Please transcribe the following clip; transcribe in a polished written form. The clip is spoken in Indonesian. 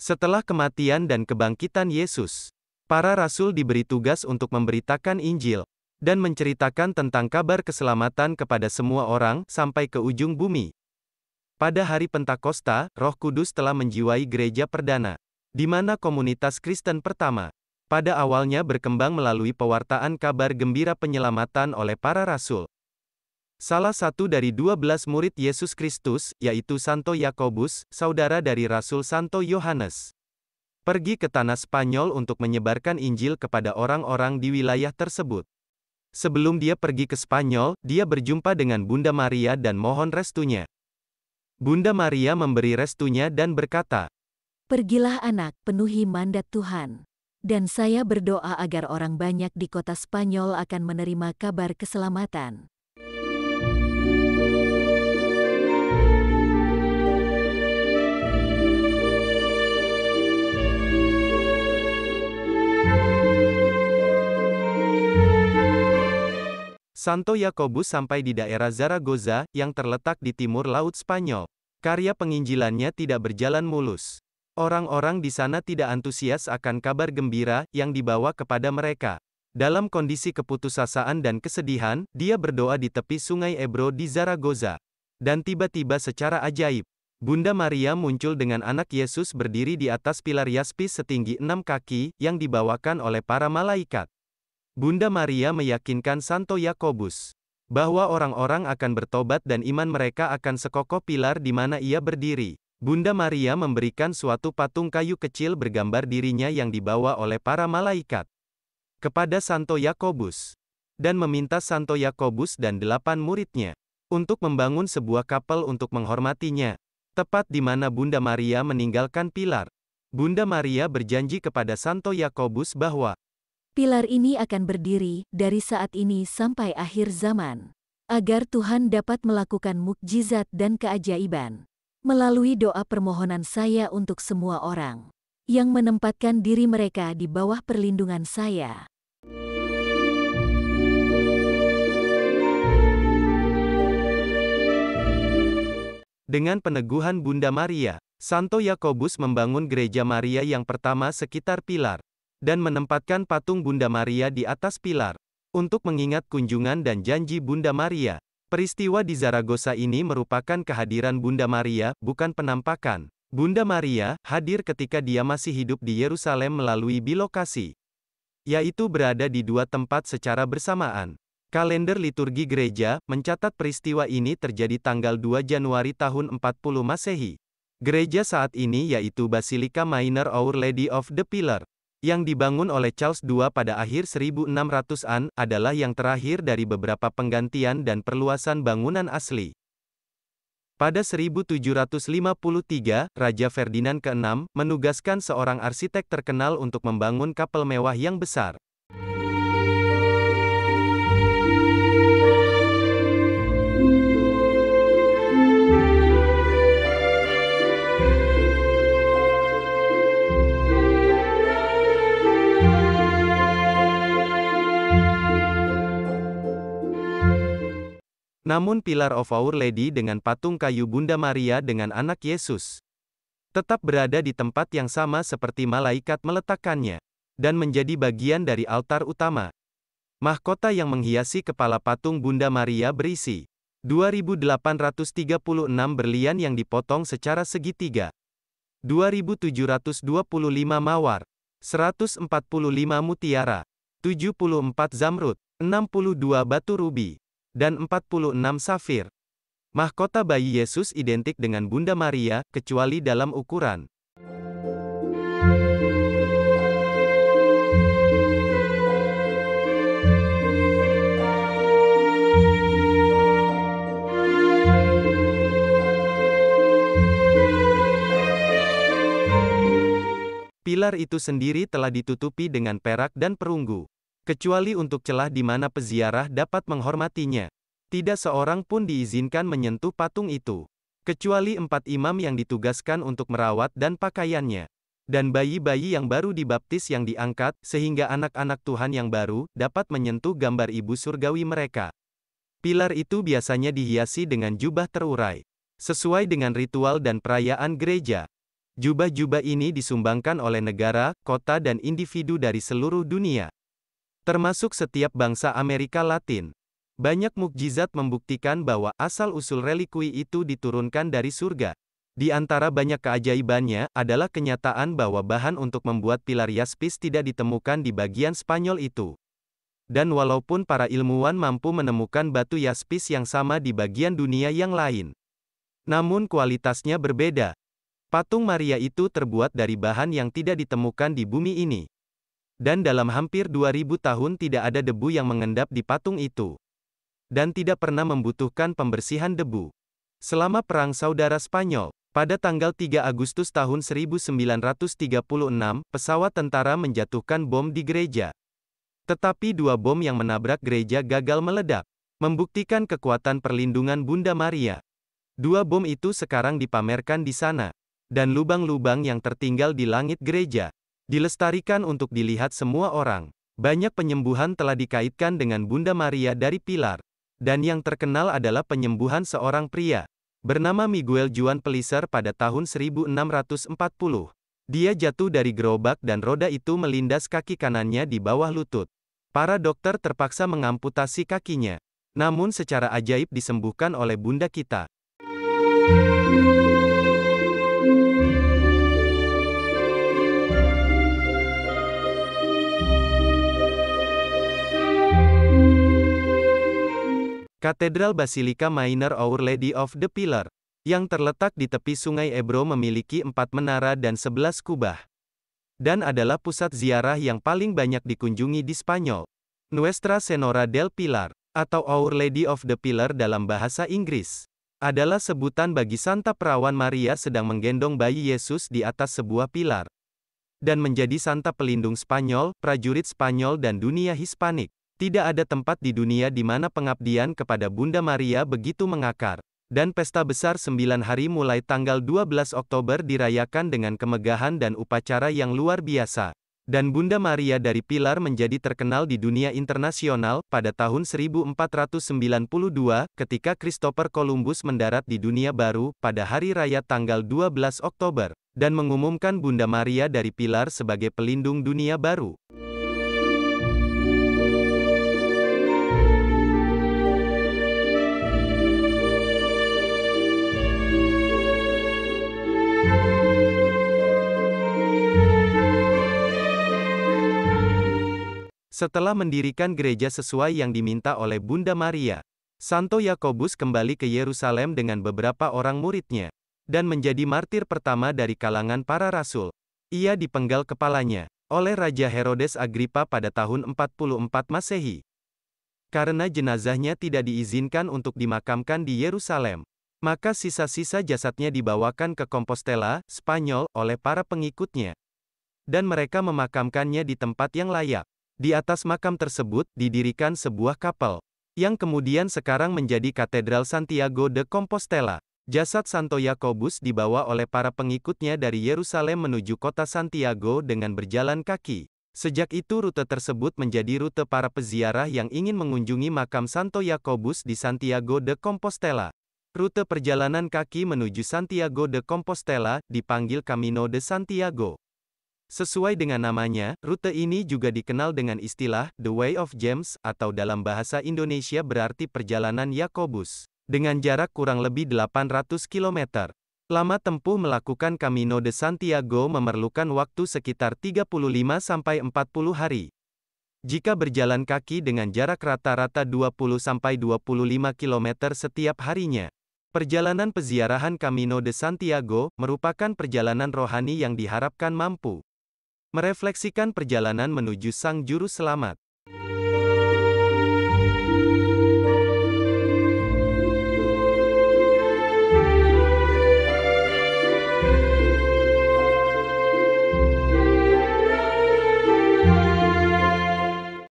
Setelah kematian dan kebangkitan Yesus, para rasul diberi tugas untuk memberitakan Injil dan menceritakan tentang kabar keselamatan kepada semua orang sampai ke ujung bumi. Pada hari Pentakosta, Roh Kudus telah menjiwai gereja perdana, di mana komunitas Kristen pertama, pada awalnya berkembang melalui pewartaan kabar gembira penyelamatan oleh para rasul. Salah satu dari 12 murid Yesus Kristus, yaitu Santo Yakobus, saudara dari Rasul Santo Yohanes, pergi ke tanah Spanyol untuk menyebarkan Injil kepada orang-orang di wilayah tersebut. Sebelum dia pergi ke Spanyol, dia berjumpa dengan Bunda Maria dan mohon restunya. Bunda Maria memberi restunya dan berkata, "Pergilah anak, penuhi mandat Tuhan. Dan saya berdoa agar orang banyak di kota Spanyol akan menerima kabar keselamatan." Santo Yakobus sampai di daerah Zaragoza, yang terletak di timur Laut Spanyol. Karya penginjilannya tidak berjalan mulus. Orang-orang di sana tidak antusias akan kabar gembira yang dibawa kepada mereka. Dalam kondisi keputusasaan dan kesedihan, dia berdoa di tepi sungai Ebro di Zaragoza. Dan tiba-tiba secara ajaib, Bunda Maria muncul dengan anak Yesus berdiri di atas pilar yaspis setinggi 6 kaki, yang dibawakan oleh para malaikat. Bunda Maria meyakinkan Santo Yakobus bahwa orang-orang akan bertobat dan iman mereka akan sekokoh pilar di mana ia berdiri. Bunda Maria memberikan suatu patung kayu kecil bergambar dirinya yang dibawa oleh para malaikat kepada Santo Yakobus, dan meminta Santo Yakobus dan 8 muridnya untuk membangun sebuah kapel untuk menghormatinya. Tepat di mana Bunda Maria meninggalkan pilar, Bunda Maria berjanji kepada Santo Yakobus bahwa Pilar ini akan berdiri dari saat ini sampai akhir zaman, agar Tuhan dapat melakukan mukjizat dan keajaiban melalui doa permohonan saya untuk semua orang yang menempatkan diri mereka di bawah perlindungan saya. dengan peneguhan Bunda Maria, Santo Yakobus membangun gereja Maria yang pertama sekitar pilar, dan menempatkan patung Bunda Maria di atas pilar, untuk mengingat kunjungan dan janji Bunda Maria. Peristiwa di Zaragoza ini merupakan kehadiran Bunda Maria, bukan penampakan. Bunda Maria hadir ketika dia masih hidup di Yerusalem melalui bilokasi, yaitu berada di 2 tempat secara bersamaan. Kalender liturgi gereja mencatat peristiwa ini terjadi tanggal 2 Januari tahun 40 Masehi. Gereja saat ini yaitu Basilika Minor Our Lady of the Pillar, yang dibangun oleh Charles II pada akhir 1600-an, adalah yang terakhir dari beberapa penggantian dan perluasan bangunan asli. Pada 1753, Raja Ferdinand ke-6 menugaskan seorang arsitek terkenal untuk membangun kapel mewah yang besar. Namun Pillar of Our Lady dengan patung kayu Bunda Maria dengan anak Yesus tetap berada di tempat yang sama seperti malaikat meletakkannya, dan menjadi bagian dari altar utama. Mahkota yang menghiasi kepala patung Bunda Maria berisi 2.836 berlian yang dipotong secara segitiga, 2.725 mawar, 145 mutiara, 74 zamrud, 62 batu rubi, dan 46 safir. Mahkota bayi Yesus identik dengan Bunda Maria, kecuali dalam ukuran. Pilar itu sendiri telah ditutupi dengan perak dan perunggu, kecuali untuk celah di mana peziarah dapat menghormatinya. Tidak seorang pun diizinkan menyentuh patung itu, kecuali 4 imam yang ditugaskan untuk merawat dan pakaiannya, dan bayi-bayi yang baru dibaptis yang diangkat, sehingga anak-anak Tuhan yang baru dapat menyentuh gambar ibu surgawi mereka. Pilar itu biasanya dihiasi dengan jubah terurai, sesuai dengan ritual dan perayaan gereja. Jubah-jubah ini disumbangkan oleh negara, kota dan individu dari seluruh dunia, termasuk setiap bangsa Amerika Latin. Banyak mukjizat membuktikan bahwa asal-usul relikui itu diturunkan dari surga. Di antara banyak keajaibannya, adalah kenyataan bahwa bahan untuk membuat pilar yaspis tidak ditemukan di bagian Spanyol itu. Dan walaupun para ilmuwan mampu menemukan batu yaspis yang sama di bagian dunia yang lain, namun kualitasnya berbeda. Patung Maria itu terbuat dari bahan yang tidak ditemukan di bumi ini. Dan dalam hampir 2000 tahun tidak ada debu yang mengendap di patung itu. Dan tidak pernah membutuhkan pembersihan debu. Selama Perang Saudara Spanyol, pada tanggal 3 Agustus tahun 1936, pesawat tentara menjatuhkan bom di gereja. Tetapi 2 bom yang menabrak gereja gagal meledak, membuktikan kekuatan perlindungan Bunda Maria. 2 bom itu sekarang dipamerkan di sana. Dan lubang-lubang yang tertinggal di langit gereja dilestarikan untuk dilihat semua orang. Banyak penyembuhan telah dikaitkan dengan Bunda Maria dari pilar. Dan yang terkenal adalah penyembuhan seorang pria bernama Miguel Juan Pellicer pada tahun 1640. Dia jatuh dari gerobak dan roda itu melindas kaki kanannya di bawah lutut. Para dokter terpaksa mengamputasi kakinya. Namun secara ajaib disembuhkan oleh Bunda kita. Katedral Basilika Minor Our Lady of the Pillar, yang terletak di tepi Sungai Ebro memiliki 4 menara dan 11 kubah. Dan adalah pusat ziarah yang paling banyak dikunjungi di Spanyol. Nuestra Senora del Pilar, atau Our Lady of the Pillar dalam bahasa Inggris, adalah sebutan bagi Santa Perawan Maria sedang menggendong bayi Yesus di atas sebuah pilar. Dan menjadi Santa Pelindung Spanyol, prajurit Spanyol dan dunia Hispanik. Tidak ada tempat di dunia di mana pengabdian kepada Bunda Maria begitu mengakar. Dan pesta besar 9 hari mulai tanggal 12 Oktober dirayakan dengan kemegahan dan upacara yang luar biasa. Dan Bunda Maria dari Pilar menjadi terkenal di dunia internasional pada tahun 1492 ketika Christopher Columbus mendarat di dunia baru pada hari raya tanggal 12 Oktober dan mengumumkan Bunda Maria dari Pilar sebagai pelindung dunia baru. Setelah mendirikan gereja sesuai yang diminta oleh Bunda Maria, Santo Yakobus kembali ke Yerusalem dengan beberapa orang muridnya, dan menjadi martir pertama dari kalangan para rasul. Ia dipenggal kepalanya oleh Raja Herodes Agripa pada tahun 44 Masehi. Karena jenazahnya tidak diizinkan untuk dimakamkan di Yerusalem, maka sisa-sisa jasadnya dibawakan ke Compostela, Spanyol, oleh para pengikutnya. Dan mereka memakamkannya di tempat yang layak. Di atas makam tersebut, didirikan sebuah kapel, yang kemudian sekarang menjadi Katedral Santiago de Compostela. Jasad Santo Yakobus dibawa oleh para pengikutnya dari Yerusalem menuju kota Santiago dengan berjalan kaki. Sejak itu rute tersebut menjadi rute para peziarah yang ingin mengunjungi makam Santo Yakobus di Santiago de Compostela. Rute perjalanan kaki menuju Santiago de Compostela dipanggil Camino de Santiago. Sesuai dengan namanya, rute ini juga dikenal dengan istilah The Way of James, atau dalam bahasa Indonesia berarti perjalanan Yakobus, dengan jarak kurang lebih 800 km. Lama tempuh melakukan Camino de Santiago memerlukan waktu sekitar 35-40 hari. Jika berjalan kaki dengan jarak rata-rata 20-25 km setiap harinya. Perjalanan peziarahan Camino de Santiago merupakan perjalanan rohani yang diharapkan mampu merefleksikan perjalanan menuju Sang Juru Selamat.